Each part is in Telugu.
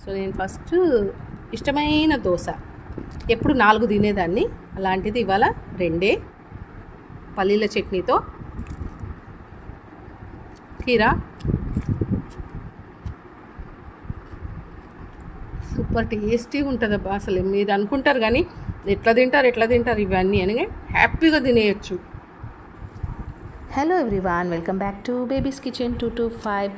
సో నేను ఫస్ట్ ఇష్టమైన దోశ ఎప్పుడు 4 తినేదాన్ని, అలాంటిది ఇవాళ 2 పల్లీల చట్నీతో కీరా. సూపర్ టేస్టీగా ఉంటుంది అబ్బా. అసలు మీరు అనుకుంటారు కానీ ఎట్లా తింటారు ఇవన్నీ అని హ్యాపీగా తినేయచ్చు. Hello everyone, welcome back to babies kitchen 225.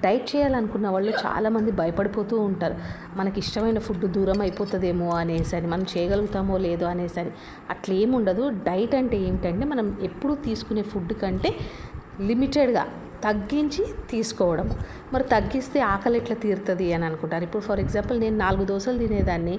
Diet చేయాలనుకున్న వాళ్ళు చాలామంది భయపడిపోతూ ఉంటారు. మనకి ఇష్టమైన ఫుడ్ దూరం అయిపోతుందేమో అనేసరి, మనం చేయగలుగుతామో లేదో అనేసరి. అట్లా ఏముండదు. డైట్ అంటే ఏమిటంటే మనం ఎప్పుడు తీసుకునే ఫుడ్ కంటే లిమిటెడ్గా తగ్గించి తీసుకోవడం. మరి తగ్గిస్తే ఆకలి ఎట్లా తీరుతుంది అని అనుకుంటారు. ఇప్పుడు ఫర్ ఎగ్జాంపుల్ నేను 4 దోశలు తినేదాన్ని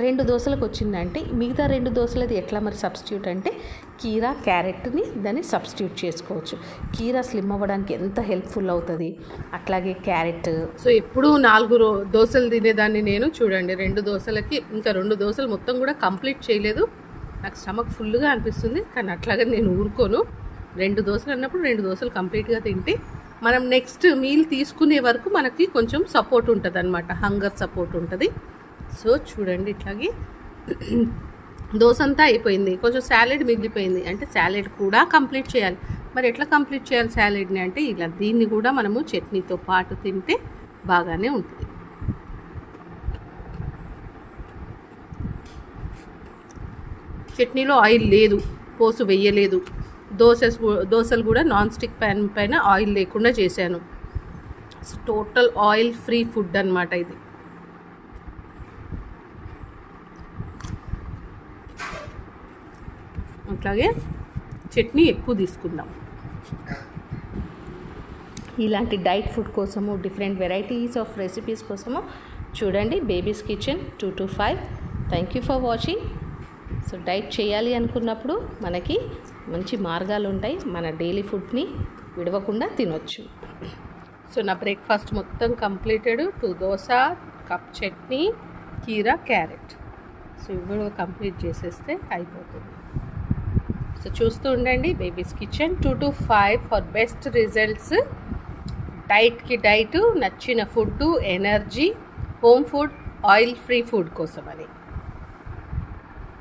2 దోశలకు వచ్చిందంటే మిగతా 2 దోశలది ఎట్లా మరి సబ్స్టిట్యూట్ అంటే కీరా క్యారెట్ని దాన్ని సబ్స్టిట్యూట్ చేసుకోవచ్చు. కీరా స్లిమ్ అవ్వడానికి ఎంత హెల్ప్ఫుల్ అవుతుంది, అట్లాగే క్యారెట్. సో ఎప్పుడు 4 దోశలు తినేదాన్ని నేను. చూడండి 2 దోశలకి ఇంకా 2 దోశలు మొత్తం కూడా కంప్లీట్ చేయలేదు. నాకు స్టమక్ ఫుల్గా అనిపిస్తుంది, కానీ అట్లాగే నేను ఊరుకోను. 2 దోశలు అన్నప్పుడు 2 దోశలు కంప్లీట్గా తింటే మనం నెక్స్ట్ మీల్ తీసుకునే వరకు మనకి కొంచెం సపోర్ట్ ఉంటుంది అనమాట, హంగర్ సపోర్ట్ ఉంటుంది. సో చూడండి ఇట్లాగే దోశ అంతా అయిపోయింది, కొంచెం సాలెడ్ మిగిలిపోయింది. అంటే సాలెడ్ కూడా కంప్లీట్ చేయాలి. మరి ఎట్లా కంప్లీట్ చేయాలి సాలెడ్ని అంటే ఇలా దీన్ని కూడా మనము చట్నీతో పాటు తింటే బాగానే ఉంటుంది. చట్నీలో ఆయిల్ లేదు, పోసు వేయలేదు. దోశలు కూడా నాన్ స్టిక్ ప్యాన్ పైన ఆయిల్ లేకుండా చేశాను. టోటల్ ఆయిల్ ఫ్రీ ఫుడ్ అన్నమాట ఇది. అట్లాగే చట్నీ ఎక్కువ తీసుకుందాం. ఇలాంటి డైట్ ఫుడ్ కోసము, డిఫరెంట్ వెరైటీస్ ఆఫ్ రెసిపీస్ కోసము చూడండి babies kitchen 225. Thank you for watching. So diet చేయాలి అనుకున్నప్పుడు మనకి మంచి మార్గాలు ఉంటాయి. మన డైలీ ఫుడ్ని విడవకుండా తినొచ్చు. సో నా బ్రేక్ఫాస్ట్ మొత్తం కంప్లీటెడ్. 2 దోశ, కప్ చట్నీ, కీరా, క్యారెట్. సో ఇవి కంప్లీట్ చేసేస్తే అయిపోతుంది. సో చూస్తూ ఉండండి babies kitchen 225 for best results. డైట్కి డైట్, నచ్చిన food, energy, home food, oil free food కోసమని.